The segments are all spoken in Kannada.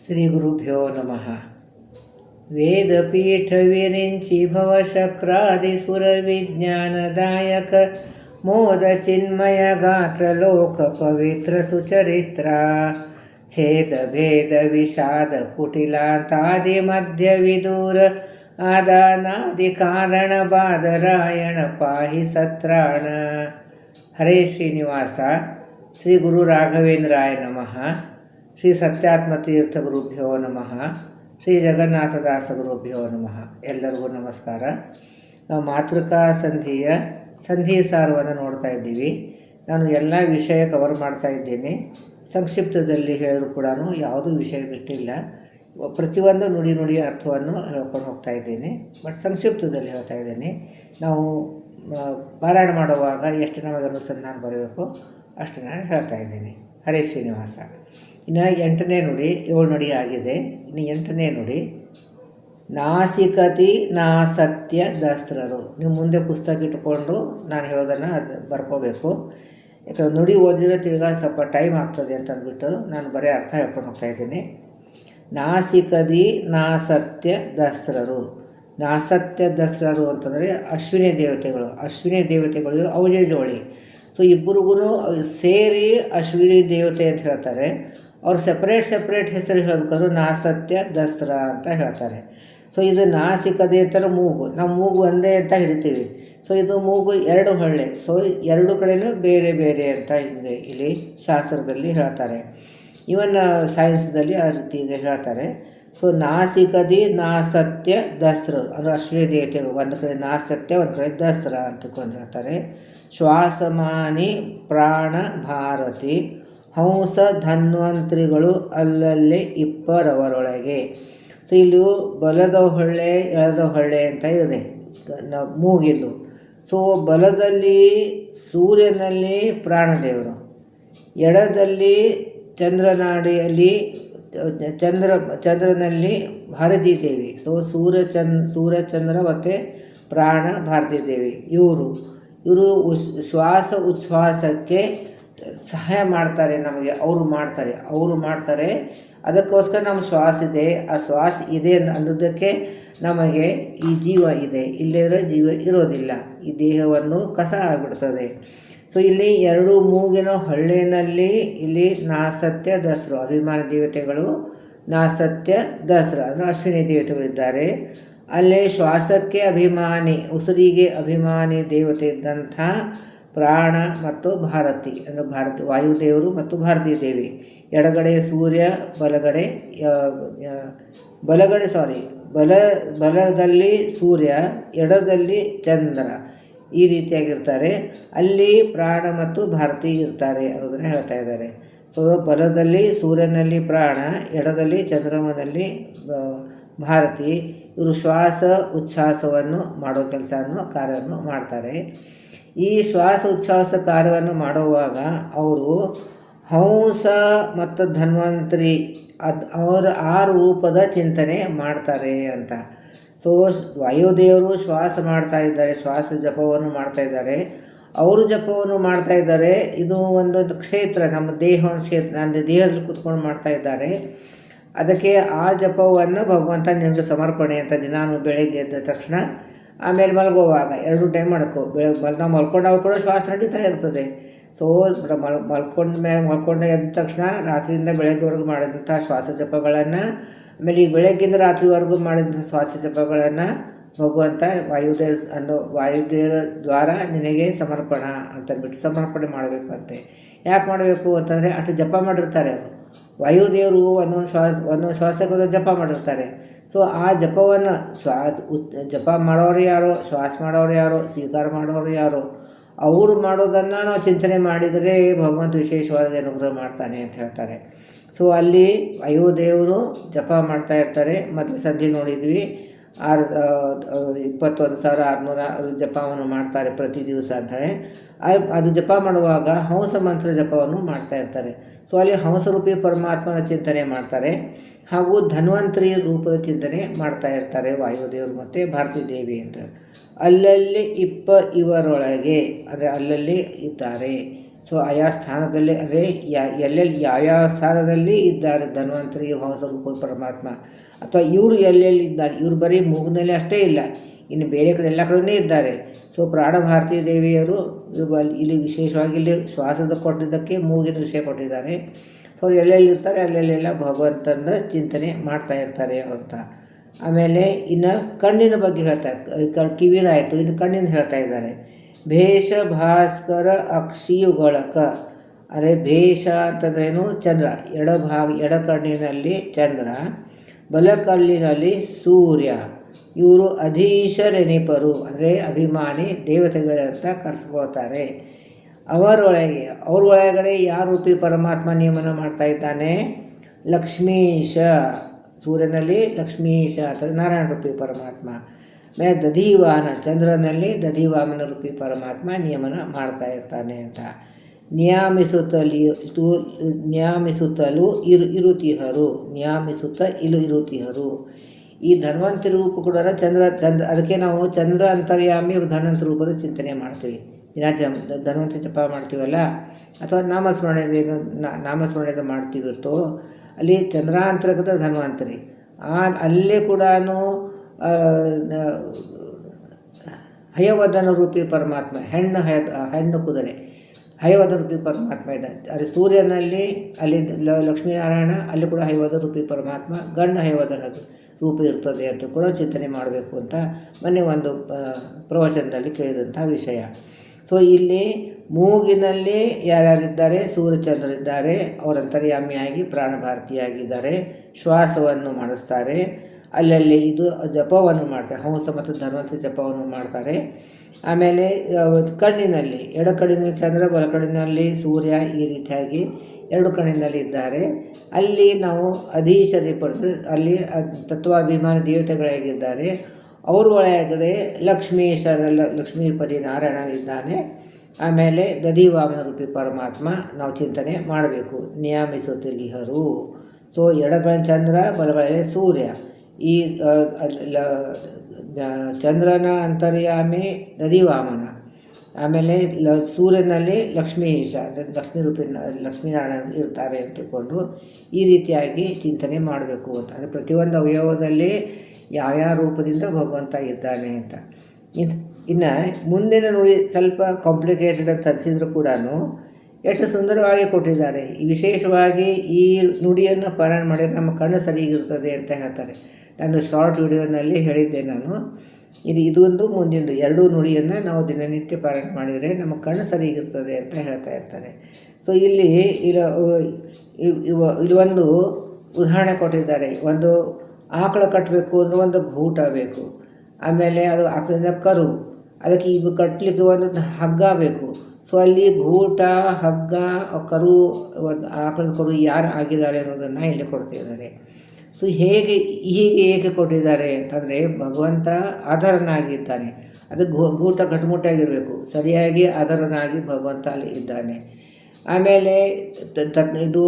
ಶ್ರೀ ಗುರುಭ್ಯೋ ನಮಃ. ವೇದಪೀಠ ವಿರಿಂಚಿ ಭವಶಕ್ರಾದಿಸುರ ವಿಜ್ಞಾನದಾಯಕ ಮೋದ ಚಿನ್ಮಯ ಗಾತ್ರ ಲೋಕ ಪವಿತ್ರ ಸುಚರಿತ್ರ ಛೇದ ಭೇದ ವಿಷಾದ ಕುಟಿಲಾಂತಾದಿ ಮಧ್ಯ ವಿದೂರ ಆದಾನಾದಿ ಕಾರಣ ಬಾದರಾಯಣ ಪಾಹಿ ಸತ್ರಾಣ. ಹರೇ ಶ್ರೀನಿವಾಸ. ಶ್ರೀ ಗುರು ರಾಘವೇಂದ್ರಾಯ ನಮಃ. ಶ್ರೀ ಸತ್ಯಾತ್ಮತೀರ್ಥ ಗುರುಭ್ಯೋ ನಮಃ. ಶ್ರೀ ಜಗನ್ನಾಥದಾಸ ಗುರುಭ್ಯೋ ನಮಃ. ಎಲ್ಲರಿಗೂ ನಮಸ್ಕಾರ. ನಾವು ಮಾತೃಕಾ ಸಂಧಿ ಸಾರವನ್ನು ನೋಡ್ತಾ ಇದ್ದೀವಿ. ನಾನು ಎಲ್ಲ ವಿಷಯ ಕವರ್ ಮಾಡ್ತಾ ಇದ್ದೇನೆ. ಸಂಕ್ಷಿಪ್ತದಲ್ಲಿ ಹೇಳಿದ್ರು ಕೂಡ ಯಾವುದೂ ವಿಷಯ ಬಿಟ್ಟಿಲ್ಲ. ಪ್ರತಿಯೊಂದು ನುಡಿ ಅರ್ಥವನ್ನು ಹೇಳ್ಕೊಂಡು ಹೋಗ್ತಾ ಇದ್ದೇನೆ. ಬಟ್ ಸಂಕ್ಷಿಪ್ತದಲ್ಲಿ ಹೇಳ್ತಾ ಇದ್ದೇನೆ. ನಾವು ಪಾರಾಯಣ ಮಾಡುವಾಗ ಎಷ್ಟು ನಮಗೆ ಅನುಸಂಧಾನ ಬರಬೇಕು ಅಷ್ಟು ನಾನು ಹೇಳ್ತಾ ಇದ್ದೇನೆ. ಹರೇ ಶ್ರೀನಿವಾಸ. ಇನ್ನು 8ನೇ ನುಡಿ, 7 ನುಡಿ ಆಗಿದೆ. ಇನ್ನು 8ನೇ ನುಡಿ ನಾಸಿಕತಿ ನಾಸತ್ಯ ದಸ್ರರು. ನೀವು ಮುಂದೆ ಪುಸ್ತಕ ಇಟ್ಕೊಂಡು ನಾನು ಹೇಳೋದನ್ನು ಅದು ಬರ್ಕೋಬೇಕು. ಯಾಕಂದ್ರೆ ನುಡಿ ಓದಿದ್ರೆ ತಿರ್ಗಾ ಸ್ವಲ್ಪ ಟೈಮ್ ಆಗ್ತದೆ ಅಂತ ಅಂದ್ಬಿಟ್ಟು ನಾನು ಬರೀ ಅರ್ಥ ಹೇಳ್ಕೊಂಡು ಹೋಗ್ತಾ ಇದ್ದೀನಿ. ನಾಸಿಕದಿ ನಾಸತ್ಯ ದಸ್ರರು. ನಾಸತ್ಯ ದಸ್ರರು ಅಂತಂದರೆ ಅಶ್ವಿನಿ ದೇವತೆಗಳು ಅವಜೆ ಜೋಳಿ. ಸೊ ಇಬ್ಬರಿಗೂ ಸೇರಿ ಅಶ್ವಿನಿ ದೇವತೆ ಅಂತ ಹೇಳ್ತಾರೆ. ಅವ್ರು ಸೆಪ್ರೇಟ್ ಹೆಸರು ಹೇಳ್ಬೇಕಾದ್ರು ನಾಸತ್ಯ ದಸರಾ ಅಂತ ಹೇಳ್ತಾರೆ. ಸೊ ಇದು ನಾಸಿಕದೆ ಅಂತಾರೆ ಮೂಗು. ನಾವು ಮೂಗು ಒಂದೇ ಅಂತ ಹಿಡಿತೀವಿ. ಸೊ ಇದು ಮೂಗು 2 ಹೊಳ್ಳೆ. ಸೊ 2 ಕಡೆಯೂ ಬೇರೆ ಬೇರೆ ಅಂತ ಇಲ್ಲಿ ಶಾಸ್ತ್ರದಲ್ಲಿ ಹೇಳ್ತಾರೆ. ಇವನ್ ಸೈನ್ಸ್ದಲ್ಲಿ ಆ ರೀತಿ ಹೇಳ್ತಾರೆ. ಸೊ ನಾಸಿಕದಿ ನಾಸತ್ಯ ದಸ್ರ ಅಂದರೆ ಅಶ್ವಿನಿ ದೇವತೆಗಳು. ಒಂದು ಕಡೆ ನಾಸತ್ಯ, ಒಂದು ಕಡೆ ದಸರಾ ಅಂತಕೊಂಡು ಹೇಳ್ತಾರೆ. ಶ್ವಾಸಮಾನಿ ಪ್ರಾಣ ಭಾರತಿ ಹಂಸ ಧನ್ವಂತ್ರಿಗಳು ಅಲ್ಲಲ್ಲಿ ಇಪ್ಪರವರೊಳಗೆ. ಸೊ ಇಲ್ಲಿ ಬಲದ ಹೊಳ್ಳೆ ಎಳದ ಹೊಳ್ಳೆ ಅಂತ ಇದೆ ಮೂಗಿದ್ದು. ಸೊ ಬಲದಲ್ಲಿ ಸೂರ್ಯನಲ್ಲಿ ಪ್ರಾಣದೇವರು, ಎಡದಲ್ಲಿ ಚಂದ್ರನಾಡಿಯಲ್ಲಿ ಚಂದ್ರನಲ್ಲಿ ಭಾರತೀ ದೇವಿ. ಸೊ ಸೂರ್ಯಚಂದ್ರ ಮತ್ತು ಪ್ರಾಣ ಭಾರತೀ ದೇವಿ ಇವರು ಶ್ವಾಸ ಉಚ್ಛ್ವಾಸಕ್ಕೆ ಸಹಾಯ ಮಾಡ್ತಾರೆ ನಮಗೆ. ಅವರು ಮಾಡ್ತಾರೆ. ಅದಕ್ಕೋಸ್ಕರ ನಮ್ಮ ಶ್ವಾಸ ಇದೆ. ಆ ಶ್ವಾಸ ಇದೆ ಅನ್ನೋದಕ್ಕೆ ನಮಗೆ ಈ ಜೀವ ಇದೆ. ಇಲ್ಲದ್ರೆ ಜೀವ ಇರೋದಿಲ್ಲ. ಈ ದೇಹವನ್ನು ಕಸ ಆಗಿಬಿಡ್ತದೆ. ಸೊ ಇಲ್ಲಿ 2 ಮೂಗಿನ ಹೊಳ್ಳಿನಲ್ಲಿ ಇಲ್ಲಿ ನಾಸತ್ಯ ದಸರು ಅಭಿಮಾನಿ ದೇವತೆಗಳು, ನಾಸತ್ಯ ದಸರಾ ಅಂದರೆ ಅಶ್ವಿನಿ ದೇವತೆಗಳಿದ್ದಾರೆ. ಅಲ್ಲೇ ಶ್ವಾಸಕ್ಕೆ ಅಭಿಮಾನಿ, ಉಸಿರಿಗೆ ಅಭಿಮಾನಿ ದೇವತೆ ಇದ್ದಂಥ ಪ್ರಾಣ ಮತ್ತು ಭಾರತಿ ಅಂದರೆ ವಾಯುದೇವರು ಮತ್ತು ಭಾರತೀ ದೇವಿ. ಎಡಗಡೆ ಸೂರ್ಯ, ಬಲದಲ್ಲಿ ಸೂರ್ಯ, ಎಡದಲ್ಲಿ ಚಂದ್ರ ಈ ರೀತಿಯಾಗಿರ್ತಾರೆ. ಅಲ್ಲಿ ಪ್ರಾಣ ಮತ್ತು ಭಾರತಿ ಇರ್ತಾರೆ ಅನ್ನೋದನ್ನು ಹೇಳ್ತಾ ಇದ್ದಾರೆ. ಸೊ ಬಲದಲ್ಲಿ ಸೂರ್ಯನಲ್ಲಿ ಪ್ರಾಣ, ಎಡದಲ್ಲಿ ಚಂದ್ರಮನಲ್ಲಿ ಭಾರತಿ. ಇವರು ಶ್ವಾಸ ಉಚ್ಛ್ವಾಸವನ್ನು ಮಾಡೋ ಕಾರ್ಯವನ್ನು ಮಾಡ್ತಾರೆ. ಈ ಶ್ವಾಸ ಉಚ್ಛ್ವಾಸ ಕಾರ್ಯವನ್ನು ಮಾಡುವಾಗ ಅವರು ಹಂಸ ಮತ್ತು ಧನ್ವಂತರಿ ಅವರು ಆ ರೂಪದ ಚಿಂತನೆ ಮಾಡ್ತಾರೆ ಅಂತ. ಸೊ ವಾಯುದೇವರು ಶ್ವಾಸ ಮಾಡ್ತಾ ಇದ್ದಾರೆ, ಶ್ವಾಸ ಜಪವನ್ನು ಮಾಡ್ತಾ ಇದ್ದಾರೆ. ಅವರು ಜಪವನ್ನು ಮಾಡ್ತಾ ಇದ್ದಾರೆ. ಇದು ಒಂದು ಕ್ಷೇತ್ರ, ನಮ್ಮ ಕ್ಷೇತ್ರ, ನನ್ನ ದೇಹದಲ್ಲಿ ಕೂತ್ಕೊಂಡು ಮಾಡ್ತಾ ಇದ್ದಾರೆ. ಅದಕ್ಕೆ ಆ ಜಪವನ್ನು ಭಗವಂತ ನಿಮಗೆ ಸಮರ್ಪಣೆ ಅಂತ ದಿನಾನು ಬೆಳಗ್ಗೆ ಎದ್ದ ತಕ್ಷಣ, ಆಮೇಲೆ ಮಲ್ಗೋವಾಗ 2 ಟೈಮ್ ಮಾಡ್ಕೋ. ನಾವು ಮಲ್ಕೊಂಡಾಗ ಕೂಡ ಶ್ವಾಸ ನಡೀತಾ ಇರ್ತದೆ. ಸೊ ಮಲ್ಕೊಂಡು ಎದ್ದ ತಕ್ಷಣ ರಾತ್ರಿಯಿಂದ ಬೆಳಗ್ಗೆವರೆಗೂ ಮಾಡಿದಂಥ ಶ್ವಾಸ ಜಪಗಳನ್ನು, ಆಮೇಲೆ ಈ ಬೆಳಗ್ಗಿಂದ ರಾತ್ರಿವರೆಗೂ ಮಾಡಿದಂಥ ಶ್ವಾಸ ಜಪಗಳನ್ನು ಭಗವಂತ ವಾಯುದೇವರ ದ್ವಾರ ನಿನಗೆ ಸಮರ್ಪಣ ಅಂತಂದ್ಬಿಟ್ಟು ಸಮರ್ಪಣೆ ಮಾಡಬೇಕಂತೆ. ಯಾಕೆ ಮಾಡಬೇಕು ಅಂತಂದರೆ ಅಷ್ಟು ಜಪ ಮಾಡಿರ್ತಾರೆ ಅವರು. ವಾಯುದೇವರು ಒಂದೊಂದು ಶ್ವಾಸಕ್ಕೆ ಜಪ ಮಾಡಿರ್ತಾರೆ. ಸೊ ಆ ಜಪವನ್ನು ಜಪ ಮಾಡೋರು ಯಾರೋ, ಶ್ವಾಸ ಮಾಡೋರು ಯಾರೋ, ಸ್ವೀಕಾರ ಮಾಡೋರು ಯಾರೋ, ಅವರು ಮಾಡೋದನ್ನು ನಾವು ಚಿಂತನೆ ಮಾಡಿದರೆ ಭಗವಂತ ವಿಶೇಷವಾಗಿ ಅನುಗ್ರಹ ಮಾಡ್ತಾನೆ ಅಂತ ಹೇಳ್ತಾರೆ. ಸೊ ಅಲ್ಲಿ ವಾಯುದೇವರು ಜಪ ಮಾಡ್ತಾ ಇರ್ತಾರೆ. ಮೊದಲು ಸಂಧಿ ನೋಡಿದ್ವಿ, 21,600 ಜಪವನ್ನು ಮಾಡ್ತಾರೆ ಪ್ರತಿ ದಿವಸ ಅಂತಾರೆ. ಅದು ಜಪ ಮಾಡುವಾಗ ಹಂಸ ಮಂತ್ರ ಜಪವನ್ನು ಮಾಡ್ತಾ ಇರ್ತಾರೆ. ಸೊ ಅಲ್ಲಿ ಹಂಸರೂಪಿ ಪರಮಾತ್ಮನ ಚಿಂತನೆ ಮಾಡ್ತಾರೆ. ಹಾಗೂ ಧನ್ವಂತರಿ ರೂಪದ ಚಿಂತನೆ ಮಾಡ್ತಾ ಇರ್ತಾರೆ ವಾಯುದೇವರು ಮತ್ತು ಭಾರತೀ ದೇವಿ ಅಂತ. ಅಲ್ಲಲ್ಲಿ ಇವರೊಳಗೆ ಅಂದರೆ ಅಲ್ಲಲ್ಲಿ ಇದ್ದಾರೆ. ಸೊ ಆಯಾ ಸ್ಥಾನದಲ್ಲಿ ಅಂದರೆ ಎಲ್ಲೆಲ್ಲಿ ಯಾವ್ಯಾವ ಸ್ಥಾನದಲ್ಲಿ ಇದ್ದಾರೆ ಧನ್ವಂತರಿ ಹಂಸರೂಪ ಪರಮಾತ್ಮ, ಅಥವಾ ಇವರು ಎಲ್ಲೆಲ್ಲಿ ಇದ್ದಾರೆ, ಇವರು ಬರೀ ಮೂಗಿನಲ್ಲಿ ಅಷ್ಟೇ ಇಲ್ಲ, ಇನ್ನು ಬೇರೆ ಕಡೆ ಎಲ್ಲ ಕಡೆಯೇ ಇದ್ದಾರೆ. ಸೊ ಪ್ರಾಣಭಾರತೀ ದೇವಿಯರು ಇಲ್ಲಿ ವಿಶೇಷವಾಗಿ ಇಲ್ಲಿ ಶ್ವಾಸದ ಕೊಟ್ಟಿದ್ದಕ್ಕೆ ಮೂಗಿನ ವಿಷಯ ಕೊಟ್ಟಿದ್ದಾರೆ. ಸೊ ಅವ್ರು ಎಲ್ಲೆಲ್ಲಿ ಇರ್ತಾರೆ ಅಲ್ಲೆಲ್ಲೆಲ್ಲ ಭಗವಂತನ ಚಿಂತನೆ ಮಾಡ್ತಾ ಇರ್ತಾರೆ ಅಂತ. ಆಮೇಲೆ ಇನ್ನು ಕಣ್ಣಿನ ಬಗ್ಗೆ ಹೇಳ್ತಾರೆ, ಕಿವಿದಾಯಿತು, ಇನ್ನು ಕಣ್ಣಿನ ಹೇಳ್ತಾ ಇದ್ದಾರೆ. ಭೇಷ ಭಾಸ್ಕರ ಅಕ್ಷಿಯುಗಳಕ, ಅಂದರೆ ಭೇಷ ಅಂತಂದ್ರೇನು ಚಂದ್ರ, ಎಡ ಕಣ್ಣಿನಲ್ಲಿ ಚಂದ್ರ, ಬಲಕಲ್ಲಿನಲ್ಲಿ ಸೂರ್ಯ. ಇವರು ಅಧೀಶರೆನಿಪರು, ಅಂದರೆ ಅಭಿಮಾನಿ ದೇವತೆಗಳಂತ ಕರೆಸ್ಕೊಳ್ತಾರೆ. ಅವ್ರ ಒಳಗಡೆ ಯಾವ ರೂಪಿ ಪರಮಾತ್ಮ ನಿಯಮನ ಮಾಡ್ತಾ ಇದ್ದಾನೆ? ಲಕ್ಷ್ಮೀಶ, ಸೂರ್ಯನಲ್ಲಿ ಲಕ್ಷ್ಮೀಶ ಅಂತ ನಾರಾಯಣ ರೂಪಿ ಪರಮಾತ್ಮ. ಆಮೇಲೆ ದಧಿವಾನ, ಚಂದ್ರನಲ್ಲಿ ದಧಿವಾಮನ ರೂಪಿ ಪರಮಾತ್ಮ ನಿಯಮನ ಮಾಡ್ತಾ ಇರ್ತಾನೆ ಅಂತ. ನ್ಯಾಮಿಸುತ್ತಲೂ ಇರುತಿಹರು, ಇರುತಿಹರು. ಈ ಧನ್ವಂತರಿ ರೂಪ ಕೂಡ ಚಂದ್ರ, ಅದಕ್ಕೆ ನಾವು ಚಂದ್ರ ಅಂತರ್ಯಾಮಿ ಧನ್ವಂತರಿ ರೂಪದ ಚಿಂತನೆ ಮಾಡ್ತೀವಿ. ದಿನ ಧನ್ವಂತರಿ ಜಪ ಮಾಡ್ತೀವಲ್ಲ, ಅಥವಾ ನಾಮಸ್ಮರಣೆದ ಮಾಡ್ತೀವಿರ್ತೋ, ಅಲ್ಲಿ ಚಂದ್ರಾಂತರ್ಗತ ಧನ್ವಂತರಿ. ಅಲ್ಲೇ ಕೂಡ ಹಯವದನ ರೂಪಿ ಪರಮಾತ್ಮ, ಹೆಣ್ಣು ಕುದುರೆ ಹಯವದನ ರೂಪಿ ಪರಮಾತ್ಮ ಇದ್ದಾನೆ. ಅಲ್ಲಿ ಸೂರ್ಯನಲ್ಲಿ ಅಲ್ಲಿ ಲಕ್ಷ್ಮೀನಾರಾಯಣ, ಅಲ್ಲಿ ಕೂಡ ಹಯವದ ರೂಪಿ ಪರಮಾತ್ಮ, ಗಂಡು ಹಯವದನ ರೂಪ ಇರ್ತದೆ ಅಂತ ಕೂಡ ಚಿಂತನೆ ಮಾಡಬೇಕು ಅಂತ ಮೊನ್ನೆ ಒಂದು ಪ್ರವಚನದಲ್ಲಿ ಕೇಳಿದಂಥ ವಿಷಯ. ಸೊ ಇಲ್ಲಿ ಮೂಗಿನಲ್ಲಿ ಯಾರ್ಯಾರಿದ್ದಾರೆ? ಸೂರ್ಯಚಂದ್ರರಿದ್ದಾರೆ, ಅವರಂತರ್ಯಾಮಿಯಾಗಿ ಪ್ರಾಣಭಾರತಿಯಾಗಿದ್ದಾರೆ, ಶ್ವಾಸವನ್ನು ಮಾಡಿಸ್ತಾರೆ. ಅಲ್ಲಲ್ಲಿ ಇದು ಜಪವನ್ನು ಮಾಡ್ತಾರೆ, ಹಂಸ ಮತ್ತು ಧನ್ವಂತರಿ ಜಪವನ್ನು ಮಾಡ್ತಾರೆ. ಆಮೇಲೆ ಕಣ್ಣಿನಲ್ಲಿ, ಎಡ ಕಣ್ಣಿನಲ್ಲಿ ಚಂದ್ರ, ಬಲ ಕಣ್ಣಿನಲ್ಲಿ ಸೂರ್ಯ, ಈ ರೀತಿಯಾಗಿ ಎರಡು ಕಣ್ಣಿನಲ್ಲಿ ಇದ್ದಾರೆ. ಅಲ್ಲಿ ನಾವು ಅಧೀಶರಿ ಪಡೆದು ಅಲ್ಲಿ ತತ್ವಾಭಿಮಾನಿ ದೇವತೆಗಳಾಗಿದ್ದಾರೆ. ಅವ್ರ ಒಳಗಡೆ ಲಕ್ಷ್ಮೀಪತಿ ನಾರಾಯಣ ಇದ್ದಾನೆ. ಆಮೇಲೆ ದಧಿವಾಮನ ರೂಪಿ ಪರಮಾತ್ಮ ನಾವು ಚಿಂತನೆ ಮಾಡಬೇಕು. ನಿಯಮಿಸುತ್ತಿಲಿಹರು. ಸೊ ಎಡಗಡೆ ಚಂದ್ರ, ಬಲಗಡೆ ಸೂರ್ಯ. ಈ ಚಂದ್ರನ ಅಂತರ್ಯಾಮಿ ದಧಿವಾಮನ, ಆಮೇಲೆ ಸೂರ್ಯನಲ್ಲಿ ಲಕ್ಷ್ಮೀಶ, ಲಕ್ಷ್ಮೀನಾರಾಯಣ ಇರ್ತಾರೆ ಅಂತಕೊಂಡು ಈ ರೀತಿಯಾಗಿ ಚಿಂತನೆ ಮಾಡಬೇಕು ಅಂತ. ಅಂದರೆ ಪ್ರತಿಯೊಂದು ಅವಯವದಲ್ಲಿ ಯಾವ್ಯಾವ ರೂಪದಿಂದ ಭಗವಂತ ಇದ್ದಾನೆ ಅಂತ. ಇನ್ನು ಮುಂದಿನ ನುಡಿ ಸ್ವಲ್ಪ ಕಾಂಪ್ಲಿಕೇಟೆಡ್ ಅಂತ ಅನಿಸಿದ್ರು ಕೂಡ ಎಷ್ಟು ಸುಂದರವಾಗಿ ಕೊಟ್ಟಿದ್ದಾರೆ. ವಿಶೇಷವಾಗಿ ಈ ನುಡಿಯನ್ನು ಪಾರಾಯಣ ಮಾಡಿದರೆ ನಮ್ಮ ಕಣ್ಣು ಸರಿಗಿರ್ತದೆ ಅಂತ ಹೇಳ್ತಾರೆ. ನಾನು ಶಾರ್ಟ್ ವಿಡಿಯೋನಲ್ಲಿ ಹೇಳಿದ್ದೆ ನಾನು. ಇದೊಂದು ಮುಂದಿಂದು ಎರಡೂ ನುಡಿಯನ್ನು ನಾವು ದಿನನಿತ್ಯ ಪಾರಾಯಣ ಮಾಡಿದರೆ ನಮ್ಮ ಕಣ್ಣು ಸರಿಗಿರ್ತದೆ ಅಂತ ಹೇಳ್ತಾ ಇರ್ತಾರೆ. ಸೊ ಇಲ್ಲಿ ಒಂದು ಉದಾಹರಣೆ ಕೊಟ್ಟಿದ್ದಾರೆ. ಒಂದು ಆಕಳ ಕಟ್ಟಬೇಕು ಅಂದರೆ ಒಂದು ಗೂಟ ಬೇಕು. ಆಮೇಲೆ ಅದು ಆಕಳಿಂದ ಕರು, ಅದಕ್ಕೆ ಇದು ಕಟ್ಟಲಿಕ್ಕೆ ಒಂದು ಹಗ್ಗ ಬೇಕು. ಸೊ ಅಲ್ಲಿ ಗೂಟ, ಹಗ್ಗ, ಕರು, ಒಂದು ಆಕಳದ ಕರು ಯಾರು ಆಗಿದ್ದಾರೆ ಅನ್ನೋದನ್ನು ಇಲ್ಲಿ ಕೊಡ್ತಿದ್ದಾರೆ. ಸೊ ಹೀಗೆ ಏಕೆ ಕೊಟ್ಟಿದ್ದಾರೆ ಅಂತಂದರೆ ಭಗವಂತ ಆಧಾರನಾಗಿದ್ದಾನೆ. ಅದು ಗೂಟ ಗಟ್ಟುಮುಟ್ಟಾಗಿರಬೇಕು, ಸರಿಯಾಗಿ ಆಧಾರನಾಗಿ ಭಗವಂತ ಅಲ್ಲಿ ಇದ್ದಾನೆ. ಆಮೇಲೆ ಇದು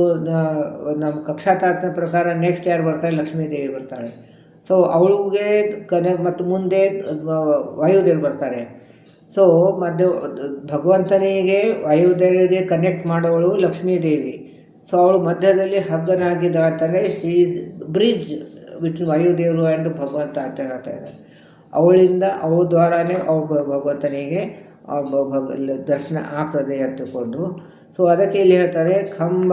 ನಮ್ಮ ಕಕ್ಷಾತಾತ್ನ ಪ್ರಕಾರ ನೆಕ್ಸ್ಟ್ ಯಾರು ಬರ್ತಾರೆ? ಲಕ್ಷ್ಮೀದೇವಿ ಬರ್ತಾಳೆ. ಸೊ ಅವಳಿಗೆ ಮತ್ತು ಮುಂದೆ ವಾಯುದೇವರು ಬರ್ತಾರೆ. ಸೊ ಭಗವಂತನಿಗೆ ವಾಯುದೇವರಿಗೆ ಕನೆಕ್ಟ್ ಮಾಡೋವಳು ಲಕ್ಷ್ಮೀದೇವಿ. ಸೊ ಅವಳು ಮಧ್ಯದಲ್ಲಿ ಹಗ್ಗನಾಗಿದ್ದಾಳೆ ಅಂತಂದರೆ she is bridge between Vayudevaru and ಭಗವಂತ ಅಂತ ಹೇಳ್ತಾ ಇದ್ದಾರೆ. ಅವಳಿಂದ ಅವಳ ದ್ವಾರಾನೇ ಭಗವಂತನಿಗೆ ದರ್ಶನ ಆಗ್ತದೆ ಅಂತಕೊಂಡು. ಸೊ ಅದಕ್ಕೆ ಇಲ್ಲಿ ಹೇಳ್ತಾರೆ, ಕಂಬ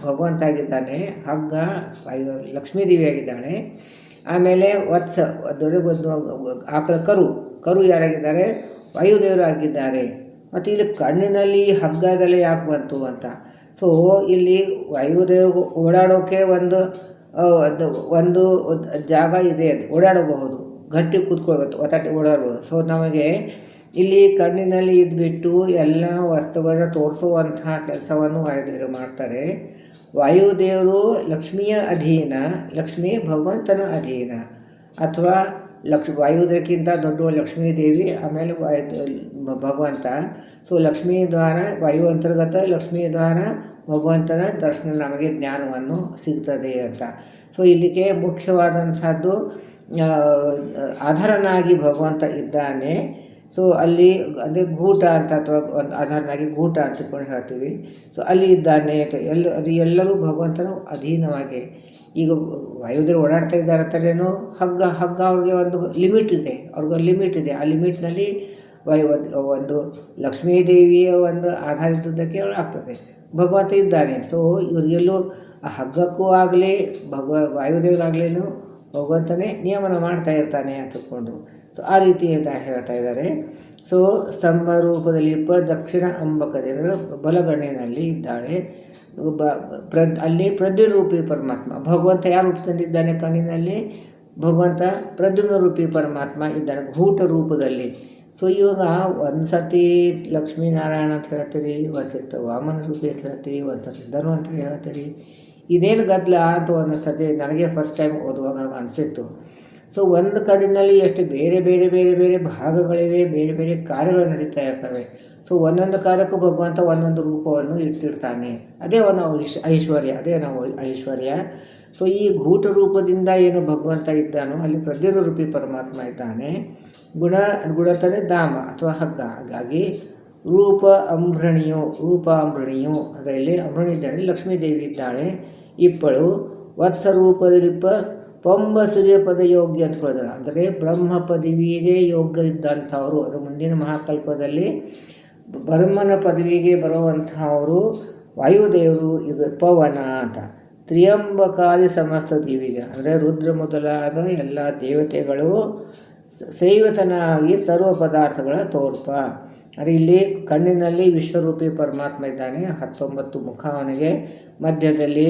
ಭಗವಂತ ಆಗಿದ್ದಾನೆ, ಹಗ್ಗ ಲಕ್ಷ್ಮೀದೇವಿ ಆಗಿದ್ದಾಳೆ. ಆಮೇಲೆ ವತ್ಸ ಆಕಳ ಕರು ಯಾರಾಗಿದ್ದಾರೆ? ವಾಯುದೇವರು ಆಗಿದ್ದಾರೆ. ಮತ್ತು ಇಲ್ಲಿ ಕಣ್ಣಿನಲ್ಲಿ ಹಗ್ಗದಲ್ಲಿ ಯಾಕೆ ಬಂತು ಅಂತ. ಸೊ ಇಲ್ಲಿ ವಾಯುದೇವರು ಓಡಾಡೋಕ್ಕೆ ಒಂದು ಜಾಗ ಇದೆ, ಓಡಾಡಬಹುದು, ಗಟ್ಟಿ ಕೂತ್ಕೊಳ್ಬೇಕು, ಒತ್ತಾಟಿ ಓಡಾಡ್ಬೋದು. ಸೊ ನಮಗೆ ಇಲ್ಲಿ ಕಣ್ಣಿನಲ್ಲಿ ಇದ್ಬಿಟ್ಟು ಎಲ್ಲ ವಸ್ತುಗಳನ್ನು ತೋರಿಸುವಂತಹ ಕೆಲಸವನ್ನು ವಾಯುದೇವರು ಮಾಡ್ತಾರೆ. ವಾಯುದೇವರು ಲಕ್ಷ್ಮಿಯ ಅಧೀನ, ಲಕ್ಷ್ಮಿ ಭಗವಂತನ ಅಧೀನ. ಅಥವಾ ವಾಯುದೇವಕ್ಕಿಂತ ದೊಡ್ಡ ಲಕ್ಷ್ಮೀದೇವಿ, ಆಮೇಲೆ ಭಗವಂತ. ಸೊ ಲಕ್ಷ್ಮೀ ದ್ವಾರ ವಾಯು ಅಂತರ್ಗತ, ಲಕ್ಷ್ಮೀ ದ್ವಾರ ಭಗವಂತನ ದರ್ಶನ, ನಮಗೆ ಜ್ಞಾನವನ್ನು ಸಿಗ್ತದೆ ಅಂತ. ಸೊ ಇಲ್ಲಿಗೆ ಮುಖ್ಯವಾದಂಥದ್ದು ಆಧಾರನಾಗಿ ಭಗವಂತ ಇದ್ದಾನೆ. ಸೊ ಅಲ್ಲಿ ಅಂದರೆ ಗೂಟ ಅಂತ ಅಥವಾ ಒಂದು ಆಧಾರನಾಗಿ ಗೂಟ ಅಂತ ತಿಳ್ಕೊಂಡು ಹೇಳ್ತೀವಿ. ಸೊ ಅಲ್ಲಿ ಇದ್ದಾನೆ ಅದು ಎಲ್ಲರೂ ಭಗವಂತನು ಅಧೀನವಾಗಿ. ಈಗ ವಾಯುದೇವರು ಓಡಾಡ್ತಾ ಇದ್ದಾರೆ ಅಂತಾರೇನು, ಹಗ್ಗ ಅವ್ರಿಗೆ ಒಂದು ಲಿಮಿಟ್ ಇದೆ, ಅವ್ರಿಗೊಂದು ಲಿಮಿಟ್ ಇದೆ. ಆ ಲಿಮಿಟ್ನಲ್ಲಿ ಒಂದು ಲಕ್ಷ್ಮೀದೇವಿಯ ಒಂದು ಆಧಾರಿತದ್ದಕ್ಕೆ ಆಗ್ತದೆ, ಭಗವಂತ ಇದ್ದಾನೆ. ಸೊ ಇವರಿಗೆಲ್ಲೂ ಆ ಹಗ್ಗಕ್ಕೂ ಆಗಲಿ ವಾಯುದೇವರಾಗಲೇನು ಭಗವಂತನೇ ನಿಯಮನ ಮಾಡ್ತಾ ಇರ್ತಾನೆ ಅಂತ ತಿಳ್ಕೊಂಡು. ಸೊ ಆ ರೀತಿ ಅಂತ ಹೇಳ್ತಾ ಇದ್ದಾರೆ. ಸೊ ಸ್ತಂಭ ರೂಪದಲ್ಲಿ ದಕ್ಷಿಣ ಅಂಬಕದೆ ಅಂದರೆ ಬಲಗಣ್ಣಿನಲ್ಲಿ ಇದ್ದಾಳೆ. ಅಲ್ಲಿ ಪ್ರದ್ಯುಮ್ನ ಪರಮಾತ್ಮ ಭಗವಂತ ಯಾರು ರೂಪದಲ್ಲಿದ್ದಾನೆ ಕಣ್ಣಿನಲ್ಲಿ? ಭಗವಂತ ಪ್ರದ್ಯುಮ್ನ ರೂಪಿ ಪರಮಾತ್ಮ ಇದ್ದಾನೆ ಘೂಟ ರೂಪದಲ್ಲಿ. ಸೊ ಇವಾಗ ಒಂದು ಸರ್ತಿ ಲಕ್ಷ್ಮೀನಾರಾಯಣ ಅಂತ ಹೇಳ್ತೀರಿ, ಒಂದು ಸರ್ತಿ ವಾಮನ ರೂಪಿ ಅಂತ ಹೇಳ್ತೀರಿ, ಒಂದು ಸರ್ತಿ ಧನ್ವಂತರಿ ಹೇಳ್ತೀರಿ. ಇದೇನು ಗದ್ದಲ ಅಂತ ಒಂದು ಸರ್ತಿ ನನಗೆ ಫಸ್ಟ್ ಟೈಮ್ ಓದುವಾಗ ಅನಿಸಿತ್ತು. ಸೊ ಒಂದು ಕಡಿನಲ್ಲಿ ಎಷ್ಟು ಬೇರೆ ಬೇರೆ ಬೇರೆ ಬೇರೆ ಭಾಗಗಳಿವೆ, ಬೇರೆ ಬೇರೆ ಕಾರ್ಯಗಳು ನಡೀತಾ ಇರ್ತವೆ. ಸೊ ಒಂದೊಂದು ಕಾರ್ಯಕ್ಕೂ ಭಗವಂತ ಒಂದೊಂದು ರೂಪವನ್ನು ಇಟ್ಟಿರ್ತಾನೆ. ಅದೇ ಒಂದು ಐಶ್ವರ್ಯ, ಅದೇ ನಾವು ಐಶ್ವರ್ಯ. ಸೊ ಈ ಘೂಟ ರೂಪದಿಂದ ಏನು ಭಗವಂತ ಇದ್ದಾನೋ ಅಲ್ಲಿ ಪ್ರದ್ಯುಮ್ನ ರೂಪಿ ಪರಮಾತ್ಮ ಇದ್ದಾನೆ. ಗುಣತನೇ ಧಾಮ ಅಥವಾ ಹಗ್ಗ. ಹಾಗಾಗಿ ರೂಪ ಅಂಬ್ರಣಿಯು ಅದರಲ್ಲಿ ಅಂಬ್ರಣಿದ್ದಾಳೆ, ಲಕ್ಷ್ಮೀದೇವಿ ಇದ್ದಾಳೆ. ಇಪ್ಪಳು ವತ್ಸ ರೂಪದಲ್ಲಿಪ್ಪ ಪಂಬ ಸೂರ್ಯಪದ ಯೋಗ್ಯ ಅಂತ ಹೇಳಿದ್ರು. ಅಂದರೆ ಬ್ರಹ್ಮ ಪದವಿಗೆ ಯೋಗ್ಯರಿದ್ದಂಥವರು, ಅದು ಮುಂದಿನ ಮಹಾಕಲ್ಪದಲ್ಲಿ ಬ್ರಹ್ಮನ ಪದವಿಗೆ ಬರುವಂಥವರು ವಾಯುದೇವರು. ಇದು ಪವನ ಅಂತ. ತ್ರಿಯಂಬಕಾದಿ ಸಮಸ್ತ ದಿವಿಜ ಅಂದರೆ ರುದ್ರ ಮೊದಲಾದ ಎಲ್ಲ ದೇವತೆಗಳು ಸೇವತನಾಗಿ ಸರ್ವ ಪದಾರ್ಥಗಳ ತೋರ್ಪ. ಅಂದರೆ ಇಲ್ಲಿ ಕಣ್ಣಿನಲ್ಲಿ ವಿಶ್ವರೂಪಿ ಪರಮಾತ್ಮ ಇದ್ದಾನೆ, 19 ಮುಖ ಅವನಿಗೆ. ಮಧ್ಯದಲ್ಲಿ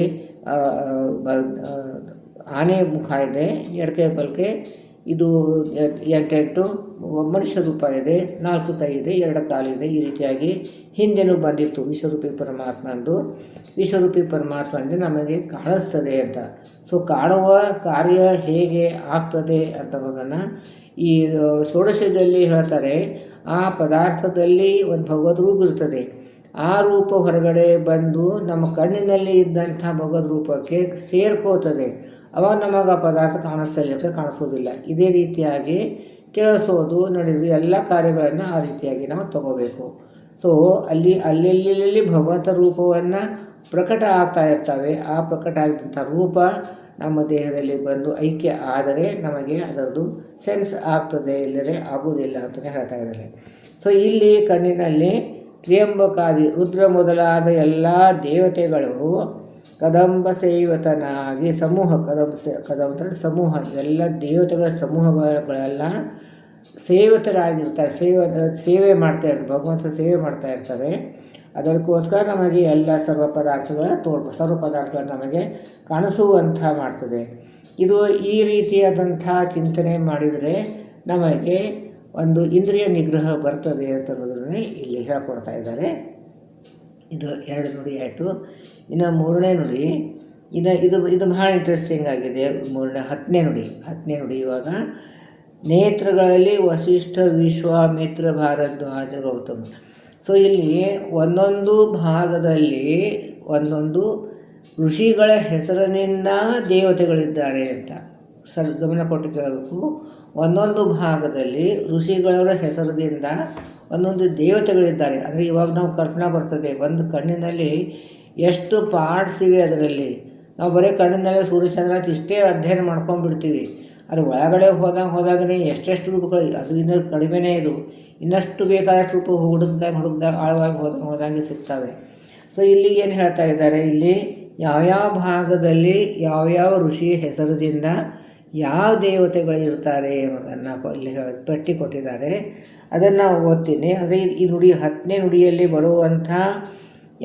ಆನೆ ಮುಖ ಇದೆ, ಎಡಕೆ ಬಲಕೆ ಇದು 8 ಮನುಷ್ಯ ರೂಪ ಇದೆ, 4 ಕೈ ಇದೆ, 2 ಕಾಲಿದೆ. ಈ ರೀತಿಯಾಗಿ ಹಿಂದೆನೂ ಬಂದಿತ್ತು ವಿಶ್ವರೂಪಿ ಪರಮಾತ್ಮಂದು. ವಿಶ್ವರೂಪಿ ಪರಮಾತ್ಮ ಅಂದರೆ ನಮಗೆ ಕಾಣಿಸ್ತದೆ ಅಂತ. ಸೊ ಕಾಣುವ ಕಾರ್ಯ ಹೇಗೆ ಆಗ್ತದೆ ಅಂತನ್ನೋದನ್ನು ಈ ಷೋಡಶದಲ್ಲಿ ಹೇಳ್ತಾರೆ. ಆ ಪದಾರ್ಥದಲ್ಲಿ ಒಂದು ಭಗವದ್ ರೂಪ ಇರ್ತದೆ. ಆ ರೂಪ ಹೊರಗಡೆ ಬಂದು ನಮ್ಮ ಕಣ್ಣಿನಲ್ಲಿ ಇದ್ದಂಥ ಭಗವದ್ ರೂಪಕ್ಕೆ ಸೇರ್ಕೋತದೆ. ಅವಾಗ ನಮಗೆ ಆ ಪದಾರ್ಥ ಕಾಣಿಸೋದಿಲ್ಲ. ಇದೇ ರೀತಿಯಾಗಿ ಕೇಳಿಸೋದು, ನಡೆದು ಎಲ್ಲ ಕಾರ್ಯಗಳನ್ನು ಆ ರೀತಿಯಾಗಿ ನಾವು ತಗೋಬೇಕು. ಸೊ ಅಲ್ಲೆಲ್ಲಿ ಭಗವಂತ ರೂಪವನ್ನು ಪ್ರಕಟ ಆಗ್ತಾ ಇರ್ತವೆ. ಆ ಪ್ರಕಟ ಆಗಿದ್ದಂಥ ರೂಪ ನಮ್ಮ ದೇಹದಲ್ಲಿ ಬಂದು ಐಕ್ಯ ಆದರೆ ನಮಗೆ ಅದರದ್ದು ಸೆನ್ಸ್ ಆಗ್ತದೆ, ಇಲ್ಲದೆ ಆಗುವುದಿಲ್ಲ ಅಂತಲೇ ಹೇಳ್ತಾ ಇದ್ದಾರೆ. ಸೊ ಇಲ್ಲಿ ಕಣ್ಣಿನಲ್ಲಿ ತ್ರಿಯಂಬಕಾದಿ ರುದ್ರ ಮೊದಲಾದ ಎಲ್ಲ ದೇವತೆಗಳು ಕದಂಬ ಸೇವತನಾಗಿ ಸಮೂಹ, ಕದಂಬ ಸಮೂಹ, ಎಲ್ಲ ದೇವತೆಗಳ ಸಮೂಹಗಳೆಲ್ಲ ಸೇವತರಾಗಿರ್ತಾರೆ, ಸೇವೆ ಮಾಡ್ತಾ ಇರ್ತಾರೆ, ಭಗವಂತ ಸೇವೆ ಮಾಡ್ತಾ ಇರ್ತಾರೆ. ಅದಕ್ಕೋಸ್ಕರ ನಮಗೆ ಎಲ್ಲ ಸರ್ವ ಪದಾರ್ಥಗಳು ನಮಗೆ ಕಾಣಿಸುವಂಥ ಮಾಡ್ತದೆ. ಇದು ಈ ರೀತಿಯಾದಂಥ ಚಿಂತನೆ ಮಾಡಿದರೆ ನಮಗೆ ಒಂದು ಇಂದ್ರಿಯ ನಿಗ್ರಹ ಬರ್ತದೆ ಅಂತನ್ನೋದನ್ನೇ ಇಲ್ಲಿ ಹೇಳ್ಕೊಡ್ತಾ ಇದ್ದಾರೆ. ಇದು 2 ನುಡಿ ಆಯಿತು. ಇನ್ನು 3ನೇ ನುಡಿ, ಇದು ಬಹಳ ಇಂಟ್ರೆಸ್ಟಿಂಗ್ ಆಗಿದೆ. 10ನೇ ನುಡಿ ಇವಾಗ ನೇತ್ರಗಳಲ್ಲಿ ವಸಿಷ್ಠ ವಿಶ್ವಾಮಿತ್ರ ಭಾರದ್ವಾಜ ಗೌತಮ. ಸೊ ಇಲ್ಲಿ ಒಂದೊಂದು ಭಾಗದಲ್ಲಿ ಒಂದೊಂದು ಋಷಿಗಳ ಹೆಸರಿನಿಂದ ದೇವತೆಗಳಿದ್ದಾರೆ ಅಂತ ಗಮನ ಕೊಟ್ಟು ಕೇಳಬೇಕು. ಒಂದೊಂದು ಭಾಗದಲ್ಲಿ ಋಷಿಗಳವರ ಹೆಸರಿನಿಂದ ಒಂದೊಂದು ದೇವತೆಗಳಿದ್ದಾರೆ. ಅಂದರೆ ಇವಾಗ ನಾವು ಕಲ್ಪನಾ ಬರ್ತದೆ, ಒಂದು ಕಣ್ಣಿನಲ್ಲಿ ಎಷ್ಟು ಪಾರ್ಟ್ಸ್ ಇವೆ. ಅದರಲ್ಲಿ ನಾವು ಬರೀ ಕಣ್ಣಿನಲ್ಲೇ ಸೂರ್ಯಚಂದ್ರ ಇಷ್ಟೇ ಅಧ್ಯಯನ ಮಾಡ್ಕೊಂಡ್ಬಿಡ್ತೀವಿ. ಅದು ಒಳಗಡೆ ಹೋದಾಗನೇ ಎಷ್ಟೆಷ್ಟು ರೂಪಗಳು, ಅದು ಇನ್ನೂ ಕಡಿಮೆನೇ. ಇದು ಇನ್ನಷ್ಟು ಬೇಕಾದಷ್ಟು ರೂಪ ಹುಡುಕ್ದಾಗ ಆಳವಾಗಿ ಹೋದಂಗೆ ಸಿಗ್ತವೆ. ಸೊ ಇಲ್ಲಿ ಏನು ಹೇಳ್ತಾ ಇದ್ದಾರೆ, ಇಲ್ಲಿ ಯಾವ್ಯಾವ ಭಾಗದಲ್ಲಿ ಯಾವ್ಯಾವ ಋಷಿಯ ಹೆಸರದಿಂದ ಯಾವ ದೇವತೆಗಳಿರ್ತಾರೆ ಅನ್ನೋದನ್ನು ಇಲ್ಲಿ ಪಟ್ಟಿ ಕೊಟ್ಟಿದ್ದಾರೆ. ಅದನ್ನು ಓದ್ತೀನಿ. ಅಂದರೆ ಈ ನುಡಿ 10ನೇ ನುಡಿಯಲ್ಲಿ ಬರುವಂಥ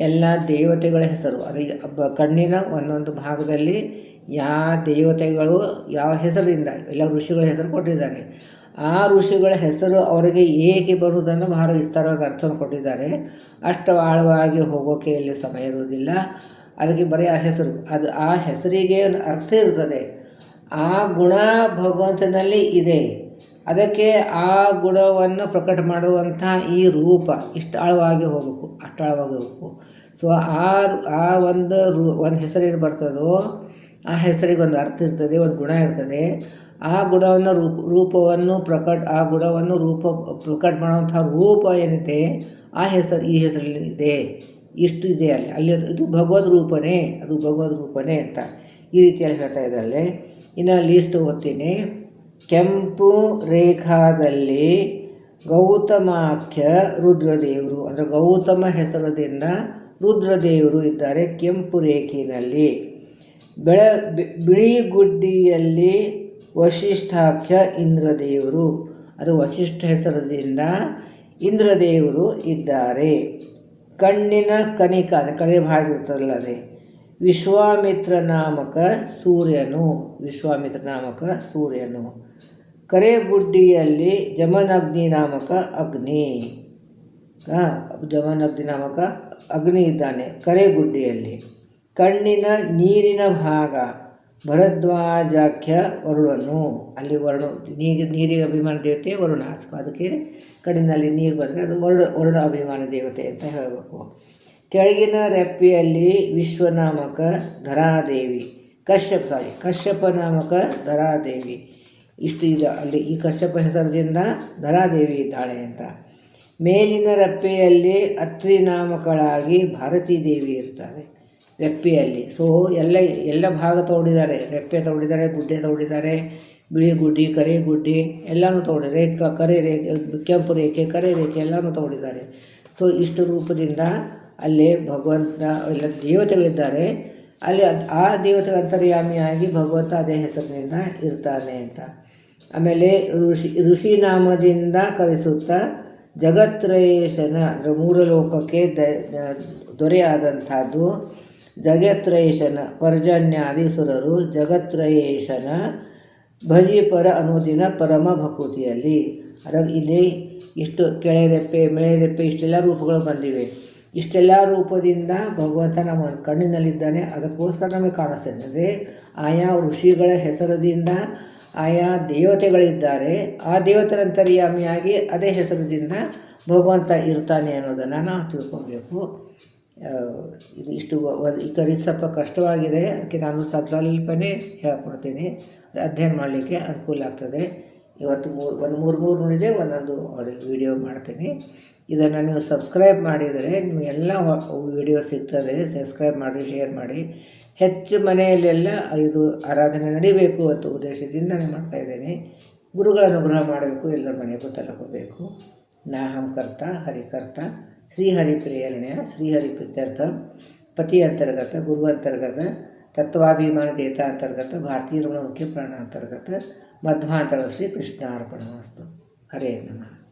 ಎಲ್ಲ ದೇವತೆಗಳ ಹೆಸರು, ಅದು ಕಣ್ಣಿನ ಒಂದೊಂದು ಭಾಗದಲ್ಲಿ ಯಾವ ದೇವತೆಗಳು ಯಾವ ಹೆಸರಿಂದ ಎಲ್ಲ ಋಷಿಗಳ ಹೆಸರು ಕೊಟ್ಟಿದ್ದಾರೆ. ಆ ಋಷಿಗಳ ಹೆಸರು ಅವರಿಗೆ ಏಕೆ ಬರುವುದನ್ನು ಬಹಳ ವಿಸ್ತಾರವಾಗಿ ಅರ್ಥವನ್ನು ಕೊಟ್ಟಿದ್ದಾರೆ. ಅಷ್ಟು ಆಳವಾಗಿ ಹೋಗೋಕ್ಕೆ ಇಲ್ಲಿ ಸಮಯ ಇರುವುದಿಲ್ಲ. ಅದಕ್ಕೆ ಬರೀ ಆ ಹೆಸರು, ಆ ಹೆಸರಿಗೆ ಒಂದು ಅರ್ಥ ಇರ್ತದೆ. ಆ ಗುಣ ಭಗವಂತನಲ್ಲಿ ಇದೆ, ಅದಕ್ಕೆ ಆ ಗುಣವನ್ನು ಪ್ರಕಟ ಮಾಡುವಂಥ ಈ ರೂಪ ಇಷ್ಟು ಆಳವಾಗಿ ಹೋಗಬೇಕು, ಅಷ್ಟು ಆಳವಾಗಿ ಹೋಗಬೇಕು. ಸೊ ಆ ಒಂದು ಹೆಸರೇನು ಬರ್ತದೋ ಆ ಹೆಸರಿಗೆ ಒಂದು ಅರ್ಥ ಇರ್ತದೆ, ಒಂದು ಗುಣ ಇರ್ತದೆ. ಆ ಗುಣವನ್ನು ರೂಪವನ್ನು ಆ ಗುಣವನ್ನು ಪ್ರಕಟ ಮಾಡುವಂಥ ರೂಪ ಏನಿದೆ ಆ ಹೆಸರು ಈ ಹೆಸರಲ್ಲಿದೆ. ಇಷ್ಟು ಇದೆ ಅಲ್ಲಿ ಇದು ಭಗವದ್ ರೂಪನೇ, ಅದು ಭಗವದ್ ರೂಪನೇ ಅಂತ ಈ ರೀತಿಯಲ್ಲಿ ಹೇಳ್ತಾ ಇದ್ದಾರೆ. ಇನ್ನು ಲೀಸ್ಟ್ ಓದ್ತೀನಿ. ಕೆಂಪು ರೇಖಾದಲ್ಲಿ ಗೌತಮಾಖ್ಯ ರುದ್ರದೇವರು, ಅಂದರೆ ಗೌತಮ ಹೆಸರದಿಂದ ರುದ್ರದೇವರು ಇದ್ದಾರೆ ಕೆಂಪು ರೇಖೆಯಲ್ಲಿ. ಬಿಳಿ ಗುಡ್ಡಿಯಲ್ಲಿ ವಶಿಷ್ಠಾಖ್ಯ ಇಂದ್ರದೇವರು, ಅದು ವಶಿಷ್ಠ ಹೆಸರದಿಂದ ಇಂದ್ರದೇವರು ಇದ್ದಾರೆ. ಕಣ್ಣಿನ ಕನಿಕ ಕಡೆ ಭಾಗ ಇರ್ತದಲ್ಲ ಅದೇ ವಿಶ್ವಾಮಿತ್ರ ನಾಮಕ ಸೂರ್ಯನು. ಕರೆಗುಡ್ಡಿಯಲ್ಲಿ ಜಮನಗ್ನಿ ನಾಮಕ ಅಗ್ನಿ ಇದ್ದಾನೆ ಕರೆಗುಡ್ಡಿಯಲ್ಲಿ. ಕಣ್ಣಿನ ನೀರಿನ ಭಾಗ ಭರದ್ವಾಜಾಖ್ಯ ವರುಣನು, ಅಲ್ಲಿ ನೀರಿಗೆ ಅಭಿಮಾನ ದೇವತೆ ವರುಣ, ಅದಕ್ಕೆ ಕಣ್ಣಿನಲ್ಲಿ ನೀರು ಬಂದರೆ ಅದು ವರುಣ ಅಭಿಮಾನ ದೇವತೆ ಅಂತ ಹೇಳಬೇಕು. ಕೆಳಗಿನ ರೆಪ್ಪೆಯಲ್ಲಿ ವಿಶ್ವನಾಮಕ ಧರಾದೇವಿ, ಕಶ್ಯಪ ನಾಮಕ ಧರಾದೇವಿ, ಇಷ್ಟು ಇದೆ ಅಲ್ಲಿ. ಈ ಕಶ್ಯಪ ಹೆಸರದಿಂದ ಧರಾದೇವಿ ಇದ್ದಾಳೆ ಅಂತ. ಮೇಲಿನ ರೆಪ್ಪೆಯಲ್ಲಿ ಅತ್ರಿ ನಾಮಕಳಾಗಿ ಭಾರತೀ ದೇವಿ ಇರ್ತಾರೆ ರೆಪ್ಪೆಯಲ್ಲಿ. ಸೊ ಎಲ್ಲ ಭಾಗ ತಗೊಂಡಿದ್ದಾರೆ, ರೆಪ್ಪೆ ತಗೊಂಡಿದ್ದಾರೆ, ಗುಡ್ಡೆ ತಗೊಂಡಿದ್ದಾರೆ, ಬಿಳಿ ಗುಡ್ಡಿ, ಕರೆ ಗುಡ್ಡಿ ಎಲ್ಲನೂ ತಗೊಂಡಿದ್ದಾರೆ, ಕರೆ ರೇಖೆ, ಕೆಂಪು ರೇಖೆ, ಕರೆ ರೇಖೆ ಎಲ್ಲನೂ ತಗೊಂಡಿದ್ದಾರೆ. ಸೊ ಇಷ್ಟು ರೂಪದಿಂದ ಅಲ್ಲಿ ಭಗವಂತ ಎಲ್ಲ ದೇವತೆಗಳಿದ್ದಾರೆ. ಅಲ್ಲಿ ಆ ದೇವತೆಗಳ ಅಂತರ್ಯಾಮಿಯಾಗಿ ಭಗವಂತ ಅದೇ ಹೆಸರಿನಿಂದ ಇರ್ತಾನೆ ಅಂತ. ಆಮೇಲೆ ಋಷಿ ನಾಮದಿಂದ ಕರೆಸುತ್ತಾ ಜಗತ್ರಯೇಶನ, ಅಂದರೆ ಮೂರು ಲೋಕಕ್ಕೆ ದೊರೆಯಾದಂಥದ್ದು ಜಗತ್ರಯೇಶನ ಪರ್ಜನ್ಯಾದಿಸುರರು ಜಗತ್ರಯೇಶನ ಭಜಿಪರ ಅನ್ನೋದಿನ ಪರಮ ಭಕುತಿಯಲ್ಲಿ. ಇಲ್ಲಿ ಇಷ್ಟು ಕೆಳೆರೆಪ್ಪೆ, ಮೇಳೆರೆಪ್ಪೆ ಇಷ್ಟೆಲ್ಲ ರೂಪಗಳು ಬಂದಿವೆ. ಇಷ್ಟೆಲ್ಲ ರೂಪದಿಂದ ಭಗವಂತ ನಮ್ಮ ಕಣ್ಣಿನಲ್ಲಿದ್ದಾನೆ. ಅದಕ್ಕೋಸ್ಕರ ನಮಗೆ ಕಾಣಿಸ್ತದೆ. ಅಂದರೆ ಆಯಾ ಋಷಿಗಳ ಹೆಸರದಿಂದ ಆಯಾ ದೇವತೆಗಳಿದ್ದಾರೆ, ಆ ದೇವತರಂತರ್ಯಾಮಿಯಾಗಿ ಅದೇ ಹೆಸರದಿಂದ ಭಗವಂತ ಇರ್ತಾನೆ ಅನ್ನೋದನ್ನು ನಾವು ತಿಳ್ಕೊಬೇಕು. ಇಷ್ಟು ಈ ಸ್ವಲ್ಪ ಕಷ್ಟವಾಗಿದೆ, ಅದಕ್ಕೆ ನಾನು ಸ್ವಲ್ಪನೇ ಹೇಳ್ಕೊಡ್ತೀನಿ, ಅಧ್ಯಯನ ಮಾಡಲಿಕ್ಕೆ ಅನುಕೂಲ ಆಗ್ತದೆ. ಇವತ್ತು ಮೂರು ನೋಡಿದೆ, ಒಂದೊಂದು ವಿಡಿಯೋ ಮಾಡ್ತೀನಿ. ಇದನ್ನು ನೀವು ಸಬ್ಸ್ಕ್ರೈಬ್ ಮಾಡಿದರೆ ನಿಮಗೆ ಎಲ್ಲ ವಿಡಿಯೋ ಸಿಗ್ತದೆ. ಸಬ್ಸ್ಕ್ರೈಬ್ ಮಾಡಿ, ಶೇರ್ ಮಾಡಿ. ಹೆಚ್ಚು ಮನೆಯಲ್ಲೆಲ್ಲ ಇದು ಆರಾಧನೆ ನಡಿಬೇಕು ಅಂತ ಉದ್ದೇಶದಿಂದ ನಾನು ಮಾಡ್ತಾಯಿದ್ದೇನೆ. ಗುರುಗಳ ಅನುಗ್ರಹ ಮಾಡಬೇಕು, ಎಲ್ಲರ ಮನೆಗೂ ತಲುಪಬೇಕು. ನಾಹಂ ಕರ್ತ ಹರಿಕರ್ತ ಶ್ರೀಹರಿಪ್ರಿಯರಣೆಯ ಶ್ರೀಹರಿಪ್ರೀತ್ಯರ್ಥ ಪತಿ ಅಂತರ್ಗತ ಗುರು ಅಂತರ್ಗತ ತತ್ವಾಭಿಮಾನ ದೇವತ ಅಂತರ್ಗತ ಭಾರತೀಯ ಋಣ ಮುಖ್ಯ ಪ್ರಾಣ ಅಂತರ್ಗತ ಮಧ್ವಾಂತರ ಶ್ರೀ ಕೃಷ್ಣಾರ್ಪಣಮಸ್ತು. ಹರೇ ನಮಃ.